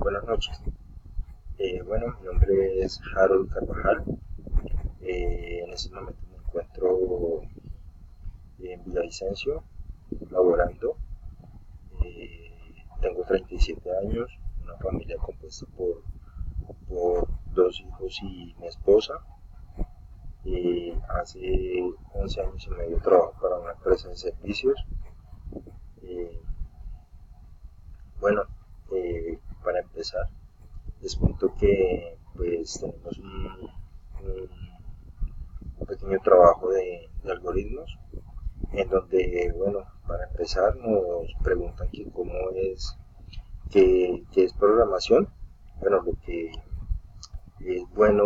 Buenas noches. Mi nombre es Harold Carvajal. En este momento me encuentro en Villavicencio, laborando. Tengo 37 años, una familia compuesta por dos hijos y mi esposa. Hace 11 años y medio trabajo para una empresa de servicios. Eh, bueno, para empezar, les cuento que pues tenemos un pequeño trabajo de algoritmos en donde, para empezar nos preguntan que cómo es, qué es programación. Lo que es bueno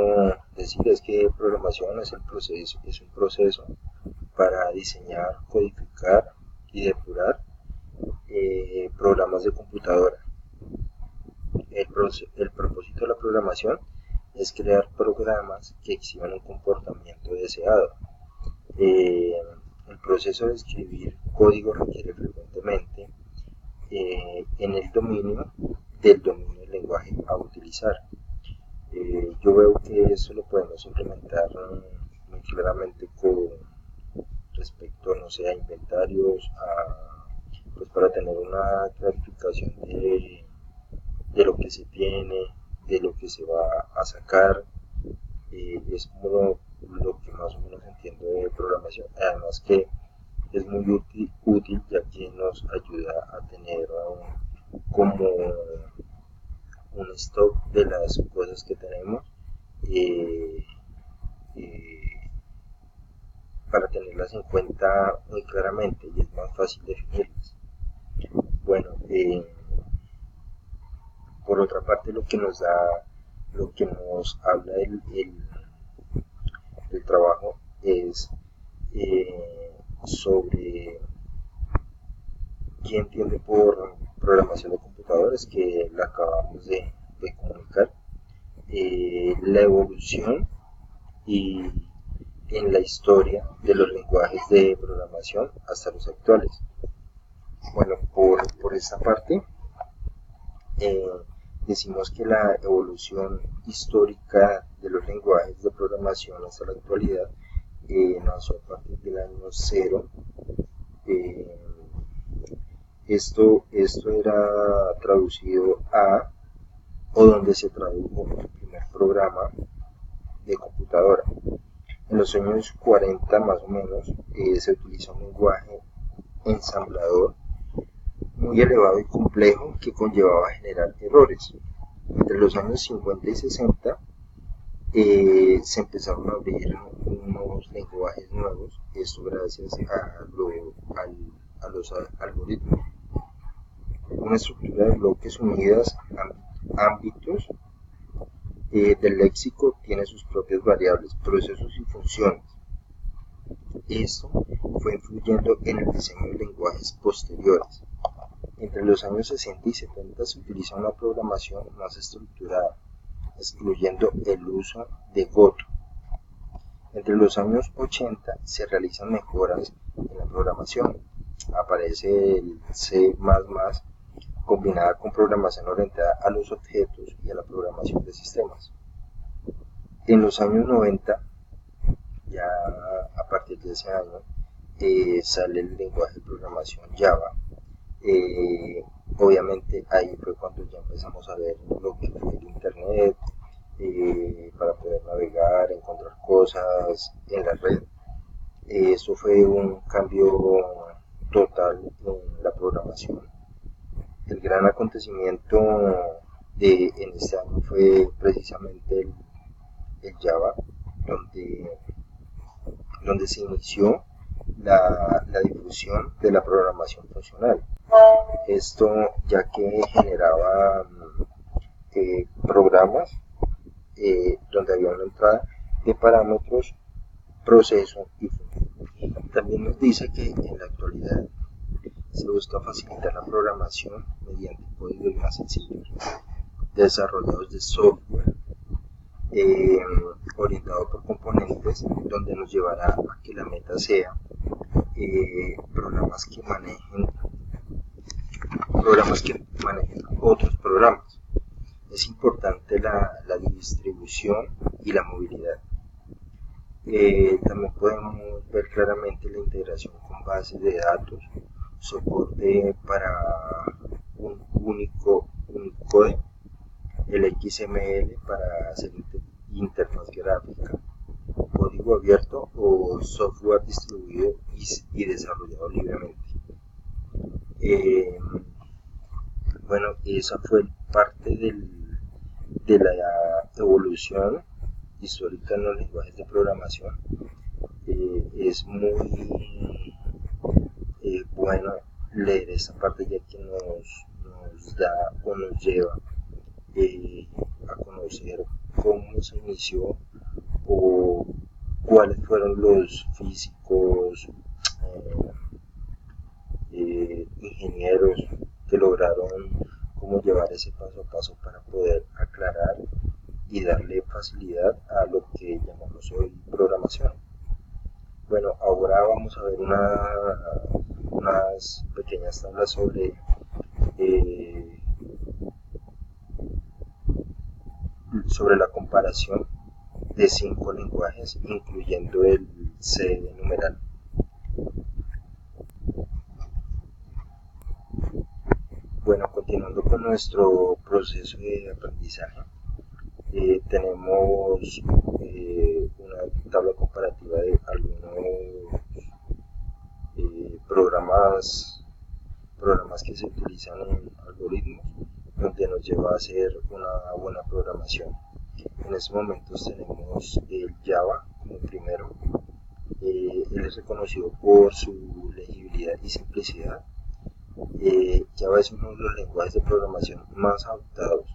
decir es que programación es un proceso para diseñar, codificar y depurar programas de computadora. El propósito de la programación es crear programas que exhiban un comportamiento deseado. Eh, el proceso de escribir código requiere frecuentemente en el dominio del lenguaje a utilizar. Yo veo que eso lo podemos implementar muy claramente con respecto, no sé, a inventarios, pues para tener una clarificación de lo que se tiene, de lo que se va a sacar. Es como lo que más o menos entiendo de programación. Además que es muy útil ya que nos ayuda a tener como un stock de las cosas que tenemos, eh, eh, para tenerlas en cuenta muy claramente y es más fácil definirlas. Bueno, por otra parte, lo que nos habla el trabajo es sobre qué entiende por programación de computadores, que la acabamos de comunicar, la evolución y en la historia de los lenguajes de programación hasta los actuales. Por esta parte, eh, decimos que la evolución histórica de los lenguajes de programación hasta la actualidad nació a partir del año cero. Eh, esto era traducido o donde se tradujo el primer programa de computadora. En los años 40 más o menos se utiliza un lenguaje ensamblador muy elevado y complejo que conllevaba generar errores. Entre los años 50 y 60 se empezaron a abrir unos lenguajes nuevos, esto gracias a los algoritmos. Una estructura de bloques unidas ámbitos del léxico tiene sus propias variables, procesos y funciones. Esto fue influyendo en el diseño de lenguajes posteriores. Entre los años 60 y 70 se utiliza una programación más estructurada, excluyendo el uso de Goto. Entre los años 80 se realizan mejoras en la programación. Aparece el C++, combinada con programación orientada a los objetos y a la programación de sistemas. En los años 90, ya a partir de ese año, sale el lenguaje de programación Java. Obviamente ahí fue cuando ya empezamos a ver lo que fue el internet, para poder navegar, encontrar cosas en la red. Eso fue un cambio total en la programación. El gran acontecimiento en este año fue precisamente el Java, donde se inició la difusión de la programación funcional. Esto ya que generaba programas donde había una entrada de parámetros, proceso y función. También nos dice que en la actualidad se busca facilitar la programación mediante códigos más sencillos, desarrollados de software orientado por componentes, donde nos llevará a que la meta sea programas que manejen otros programas. Es importante la distribución y la movilidad. También podemos ver claramente la integración con bases de datos, soporte para un único Unicode, el XML para hacer interfaz gráfica, código abierto o software distribuido y desarrollado libremente. Bueno, esa fue parte de la evolución histórica en los lenguajes de programación. Es muy bueno leer esta parte, ya que nos da o nos lleva a conocer cómo se inició o cuáles fueron los físicos, ingenieros que lograron cómo llevar ese paso a paso para poder aclarar y darle facilidad a lo que llamamos hoy programación. Bueno, ahora vamos a ver unas pequeñas tablas sobre la comparación de 5 lenguajes, incluyendo el C de numeral. Bueno, continuando con nuestro proceso de aprendizaje, tenemos una tabla comparativa de algunos programas que se utilizan en algoritmos, donde nos lleva a hacer una buena programación. En estos momentos tenemos el Java como primero. Él es reconocido por su legibilidad y simplicidad. Java es uno de los lenguajes de programación más adoptados.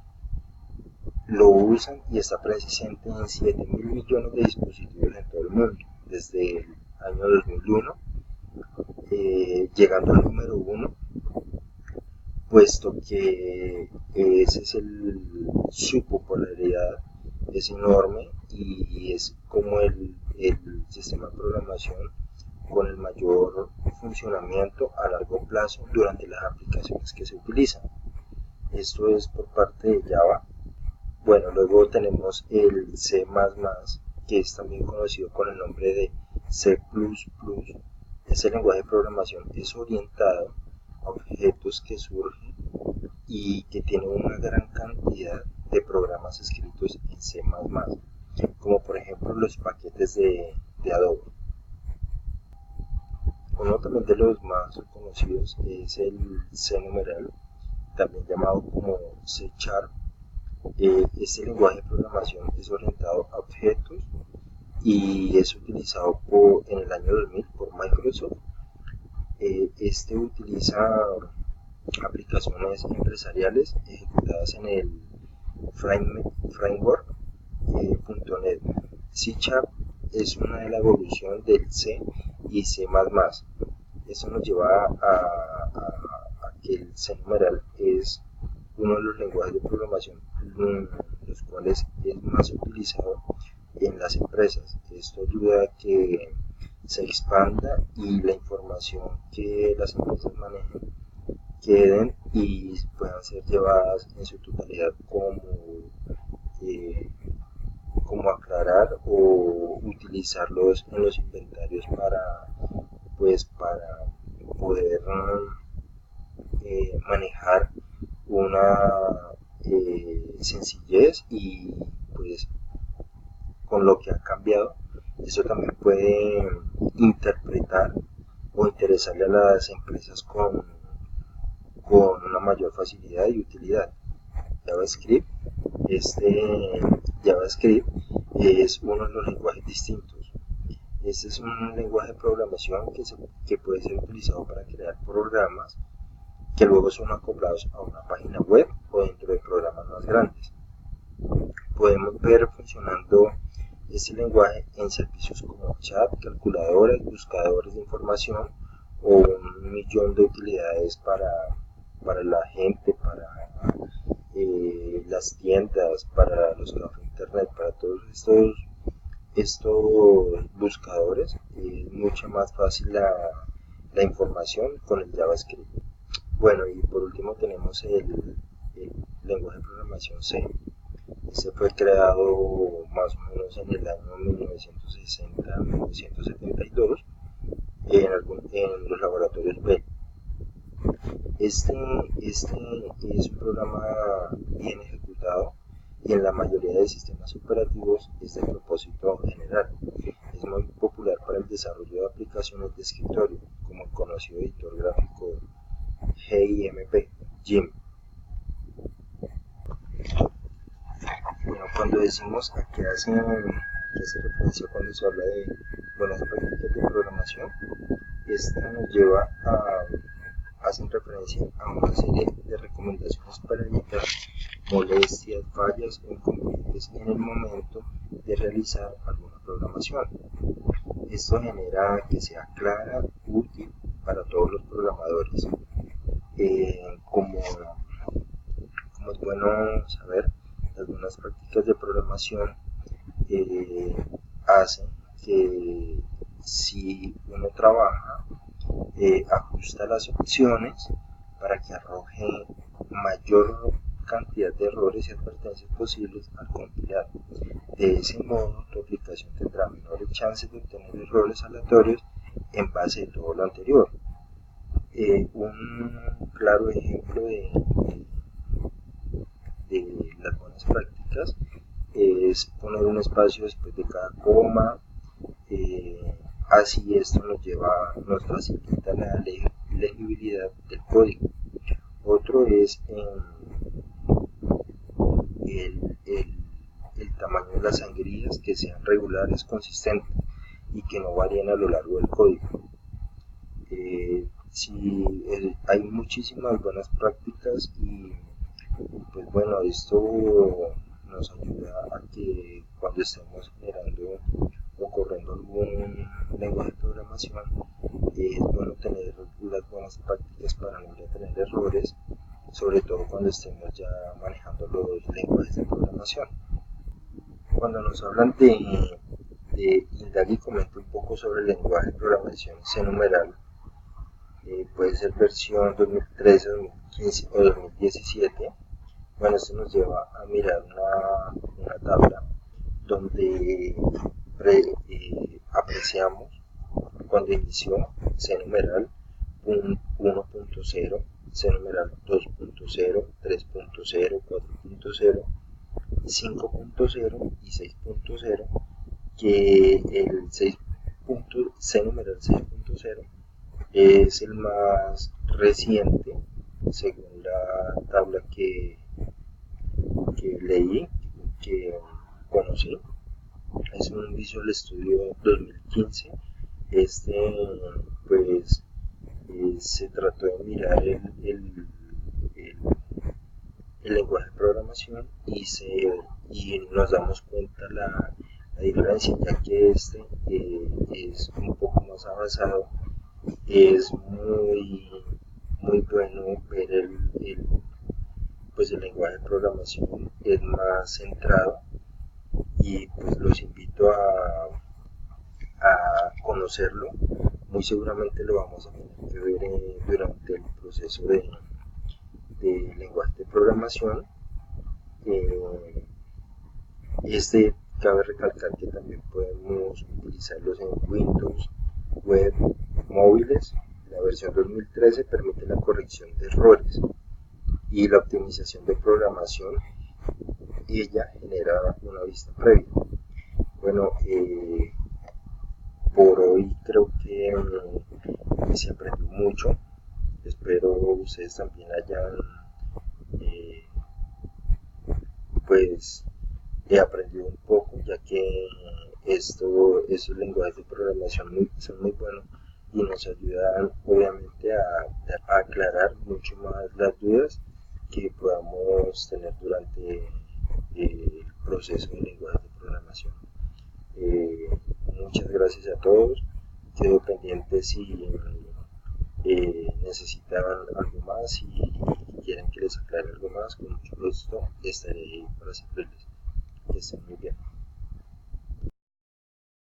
Lo usan y está presente en 7.000 millones de dispositivos en todo el mundo desde el año 2001, llegando al número 1, puesto que su popularidad es enorme y es como el sistema de programación con el mayor funcionamiento a largo plazo durante las aplicaciones que se utilizan. Esto es por parte de Java. Bueno, luego tenemos el C++, que es también conocido con el nombre de C++. Este lenguaje de programación es orientado a objetos que surgen y que tiene una gran cantidad de programas escritos en C++, como por ejemplo los paquetes de Adobe. Uno también de los más reconocidos es el C numeral, también llamado como C#. Este lenguaje de programación es orientado a objetos y es utilizado en el año 2000 por Microsoft. Este utiliza aplicaciones empresariales ejecutadas en el framework .NET. C# es una de la evolución del C y C++. Eso nos lleva a que el C numeral es uno de los lenguajes de programación los cuales es más utilizado en las empresas. Esto ayuda a que se expanda y la información que las empresas manejen queden y puedan ser llevadas en su totalidad como aclarar o utilizarlos en los inventarios para poder manejar una sencillez y pues con lo que ha cambiado, eso también puede interpretar o interesarle a las empresas con una mayor facilidad y utilidad. JavaScript es uno de los lenguajes distintos. Este es un lenguaje de programación que puede ser utilizado para crear programas que luego son acoplados a una página web o dentro de programas más grandes. Podemos ver funcionando este lenguaje en servicios como chat, calculadoras, buscadores de información o un millón de utilidades para la gente, para las tiendas, para los cafés internet, para todos estos buscadores. Es mucho más fácil la información con el JavaScript. Bueno, y por último tenemos el lenguaje de programación C. Este fue creado más o menos en el año 1960-1972 en los laboratorios Bell. Este es un programa bien ejecutado y en la mayoría de sistemas operativos es de propósito general. Es muy popular para el desarrollo de aplicaciones de escritorio, como el conocido editor gráfico GIMP. Bueno, cuando decimos a qué hace referencia cuando se habla de buenas prácticas de programación, esta nos lleva hacen referencia a una serie de recomendaciones para evitar molestias, fallas o inconvenientes en el momento de realizar alguna programación. Esto genera que sea clara, útil para todos los programadores. Como es bueno saber, las buenas prácticas de programación hacen que si uno trabaja, ajusta las opciones para que arroje mayor cantidad de errores y advertencias posibles al compilar. De ese modo, tu aplicación tendrá menores chances de obtener errores aleatorios en base de todo lo anterior. Un claro ejemplo de las buenas prácticas es poner un espacio después de cada coma. Así esto nos facilita la legibilidad del código. Otro es el tamaño de las sangrías, que sean regulares, consistentes y que no varíen a lo largo del código. Hay muchísimas buenas prácticas y pues bueno, esto nos ayuda a que cuando estemos generando o corriendo algún lenguaje de programación, es bueno tener las buenas prácticas para no tener errores, sobre todo cuando estemos ya manejando los lenguajes de programación. Cuando nos hablan de indague y comente un poco sobre el lenguaje de programación C numeral, puede ser versión 2013, 2015 o 2017. Bueno, esto nos lleva a mirar una tabla donde apreciamos cuando inició C numeral 1.0, C numeral 2.0, 3.0, 4.0, 5.0 y 6.0, que el C numeral 6.0 es el más reciente según la tabla que leí, que conocí. Es un Visual Studio 2015. Pues se trató de mirar el lenguaje de programación y nos damos cuenta la diferencia, ya que es un poco más avanzado. Es muy bueno ver pues el lenguaje de programación es más centrado y pues los invito a conocerlo. Muy seguramente lo vamos a tener que ver durante el proceso de lenguaje de programación. Cabe recalcar que también podemos utilizarlos en Windows, web, móviles. La versión 2013 permite la corrección de errores y la optimización de programación. Ella genera una vista previa. Bueno, por hoy creo que se aprendió mucho. Espero ustedes también hayan pues he aprendido un poco, ya que estos lenguajes de programación son muy buenos y nos ayudan obviamente a aclarar mucho más las dudas que podamos tener durante el proceso de lenguaje de programación. Muchas gracias a todos. Quedo pendiente si necesitan algo más y quieren que les aclare algo más, con mucho gusto estaré para servirles. Que estén muy bien.